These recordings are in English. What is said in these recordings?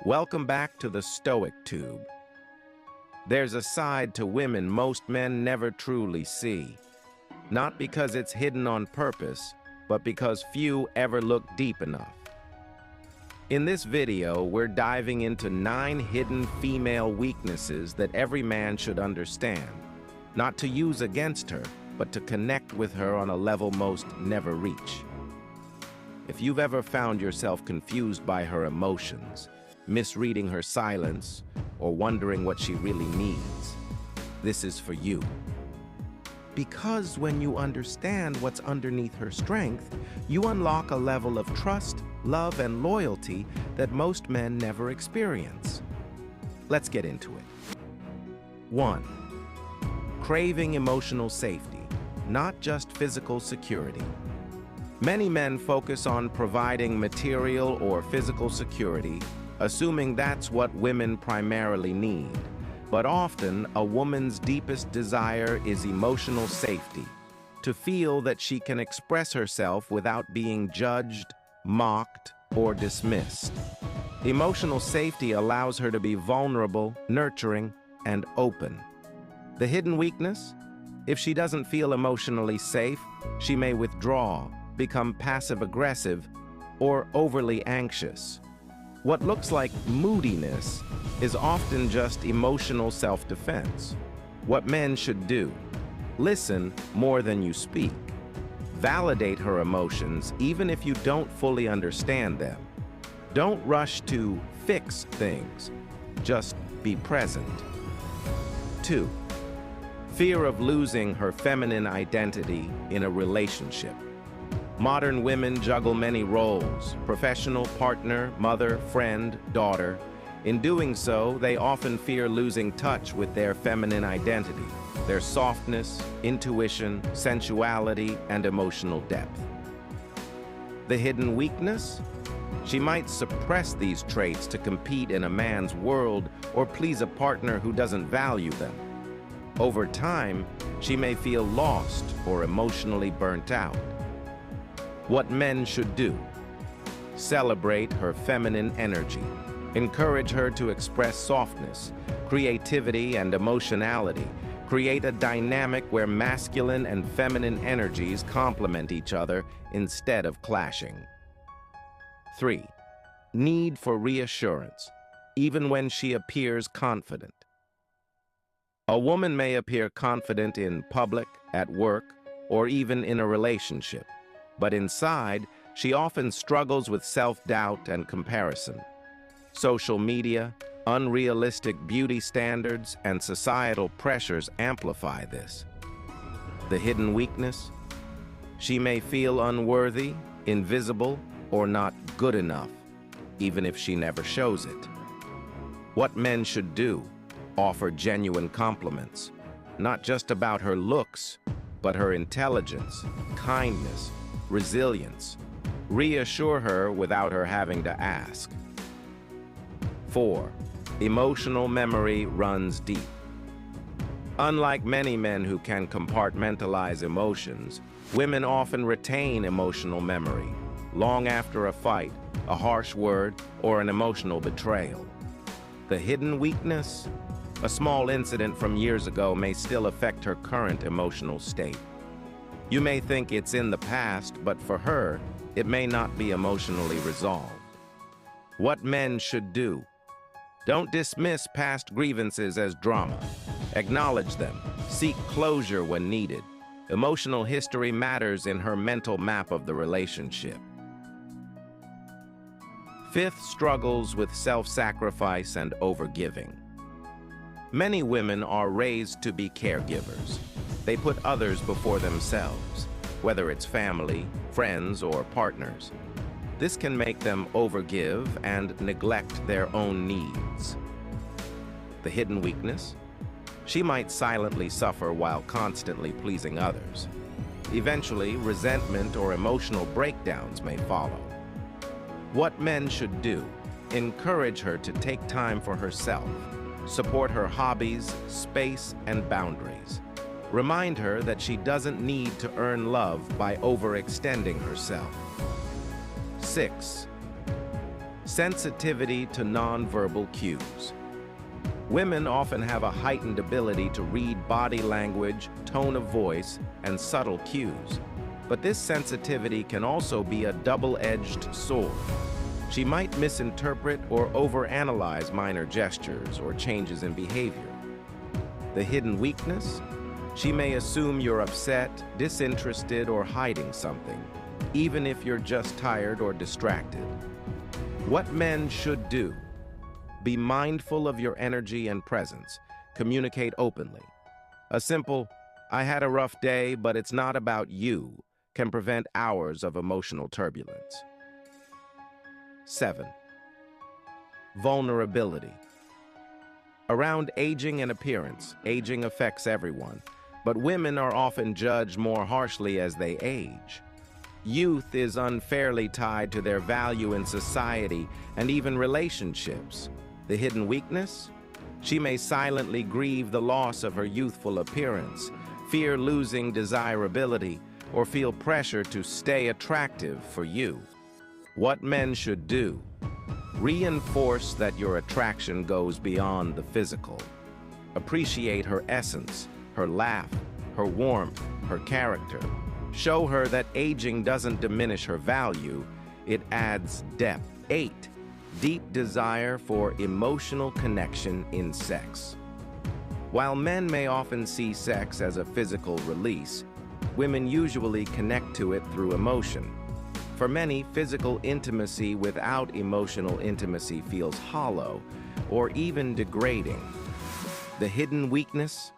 Welcome back to the Stoic Tube. There's a side to women most men never truly see. Not because it's hidden on purpose, but because few ever look deep enough. In this video, we're diving into 9 hidden female weaknesses that every man should understand, not to use against her, but to connect with her on a level most never reach. If you've ever found yourself confused by her emotions, misreading her silence, or wondering what she really needs, this is for you. Because when you understand what's underneath her strength, you unlock a level of trust, love, and loyalty that most men never experience. Let's get into it. 1. Craving emotional safety, not just physical security. Many men focus on providing material or physical security, assuming that's what women primarily need. But often, a woman's deepest desire is emotional safety, to feel that she can express herself without being judged, mocked, or dismissed. Emotional safety allows her to be vulnerable, nurturing, and open. The hidden weakness? If she doesn't feel emotionally safe, she may withdraw, become passive-aggressive, or overly anxious. What looks like moodiness is often just emotional self-defense. What men should do: listen more than you speak. Validate her emotions even if you don't fully understand them. Don't rush to fix things. Just be present. 2. Fear of losing her feminine identity in a relationship. Modern women juggle many roles: professional, partner, mother, friend, daughter. In doing so, they often fear losing touch with their feminine identity, their softness, intuition, sensuality, and emotional depth. The hidden weakness? She might suppress these traits to compete in a man's world or please a partner who doesn't value them. Over time, she may feel lost or emotionally burnt out. What men should do: celebrate her feminine energy. Encourage her to express softness, creativity, and emotionality. Create a dynamic where masculine and feminine energies complement each other instead of clashing. 3. Need for reassurance, even when she appears confident. A woman may appear confident in public, at work, or even in a relationship, but inside, she often struggles with self-doubt and comparison. Social media, unrealistic beauty standards, and societal pressures amplify this. The hidden weakness? She may feel unworthy, invisible, or not good enough, even if she never shows it. What men should do: offer genuine compliments, not just about her looks, but her intelligence, kindness, resilience. Reassure her without her having to ask. 4. Emotional memory runs deep. Unlike many men who can compartmentalize emotions, women often retain emotional memory long after a fight, a harsh word, or an emotional betrayal. The hidden weakness? A small incident from years ago may still affect her current emotional state. You may think it's in the past, but for her, it may not be emotionally resolved. What men should do: don't dismiss past grievances as drama. Acknowledge them. Seek closure when needed. Emotional history matters in her mental map of the relationship. 5th, struggles with self-sacrifice and overgiving. Many women are raised to be caregivers. They put others before themselves, whether it's family, friends, or partners. This can make them overgive and neglect their own needs. The hidden weakness? She might silently suffer while constantly pleasing others. Eventually, resentment or emotional breakdowns may follow. What men should do: encourage her to take time for herself, support her hobbies, space, and boundaries. Remind her that she doesn't need to earn love by overextending herself. 6. Sensitivity to nonverbal cues. Women often have a heightened ability to read body language, tone of voice, and subtle cues. But this sensitivity can also be a double-edged sword. She might misinterpret or overanalyze minor gestures or changes in behavior. The hidden weakness? She may assume you're upset, disinterested, or hiding something, even if you're just tired or distracted. What men should do: be mindful of your energy and presence. Communicate openly. A simple, "I had a rough day, but it's not about you," can prevent hours of emotional turbulence. 7. Vulnerability. Around aging and appearance, aging affects everyone, but women are often judged more harshly as they age. Youth is unfairly tied to their value in society and even relationships. The hidden weakness? She may silently grieve the loss of her youthful appearance, fear losing desirability, or feel pressure to stay attractive for you. What men should do: reinforce that your attraction goes beyond the physical. Appreciate her essence, her laugh, her warmth, her character. Show her that aging doesn't diminish her value, it adds depth. 8. Deep desire for emotional connection in sex. While men may often see sex as a physical release, women usually connect to it through emotion. For many, physical intimacy without emotional intimacy feels hollow or even degrading. The hidden weakness?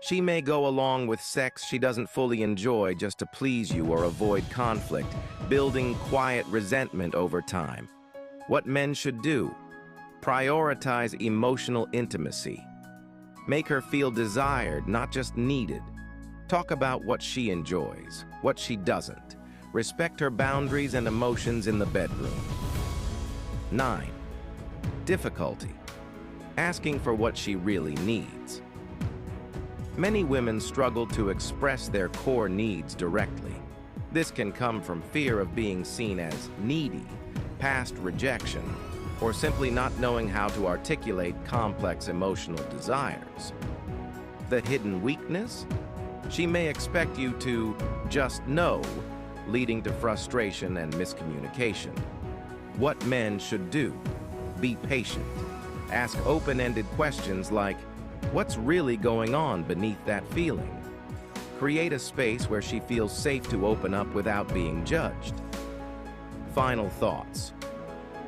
She may go along with sex she doesn't fully enjoy just to please you or avoid conflict, building quiet resentment over time. What men should do: prioritize emotional intimacy. Make her feel desired, not just needed. Talk about what she enjoys, what she doesn't. Respect her boundaries and emotions in the bedroom. 9. Difficulty. Asking for what she really needs. Many women struggle to express their core needs directly. This can come from fear of being seen as needy, past rejection, or simply not knowing how to articulate complex emotional desires. The hidden weakness? She may expect you to just know, leading to frustration and miscommunication. What men should do: be patient. Ask open-ended questions like, "What's really going on beneath that feeling?" Create a space where she feels safe to open up without being judged. Final thoughts.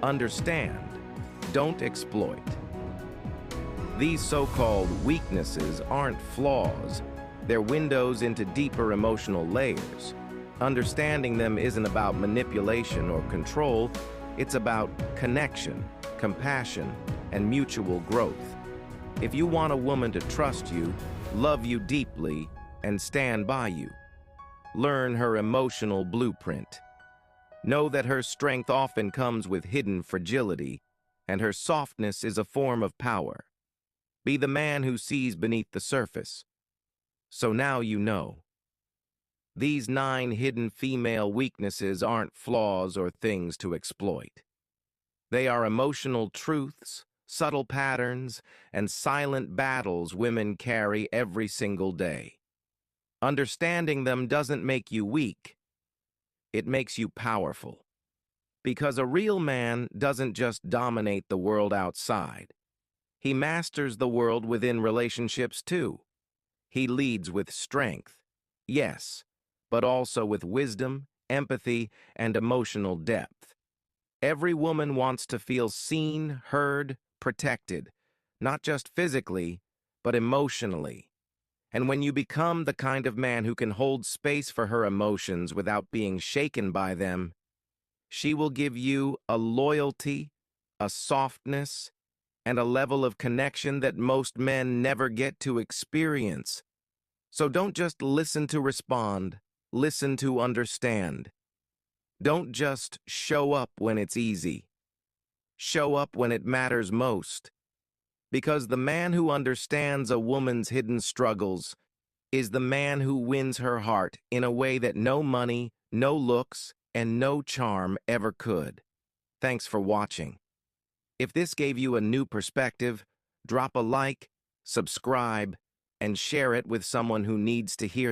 Understand, don't exploit. These so-called weaknesses aren't flaws. They're windows into deeper emotional layers. Understanding them isn't about manipulation or control. It's about connection, compassion, and mutual growth. If you want a woman to trust you, love you deeply, and stand by you, learn her emotional blueprint. Know that her strength often comes with hidden fragility, and her softness is a form of power. Be the man who sees beneath the surface. So now you know. These 9 hidden female weaknesses aren't flaws or things to exploit. They are emotional truths, subtle patterns, and silent battles women carry every single day. Understanding them doesn't make you weak. It makes you powerful. Because a real man doesn't just dominate the world outside. He masters the world within relationships too. He leads with strength, yes, but also with wisdom, empathy, and emotional depth. Every woman wants to feel seen, heard, protected, not just physically, but emotionally. And when you become the kind of man who can hold space for her emotions without being shaken by them, she will give you a loyalty, a softness, and a level of connection that most men never get to experience. So don't just listen to respond, listen to understand. Don't just show up when it's easy. Show up when it matters most. Because the man who understands a woman's hidden struggles is the man who wins her heart in a way that no money, no looks, and no charm ever could. Thanks for watching. If this gave you a new perspective, drop a like, subscribe, and share it with someone who needs to hear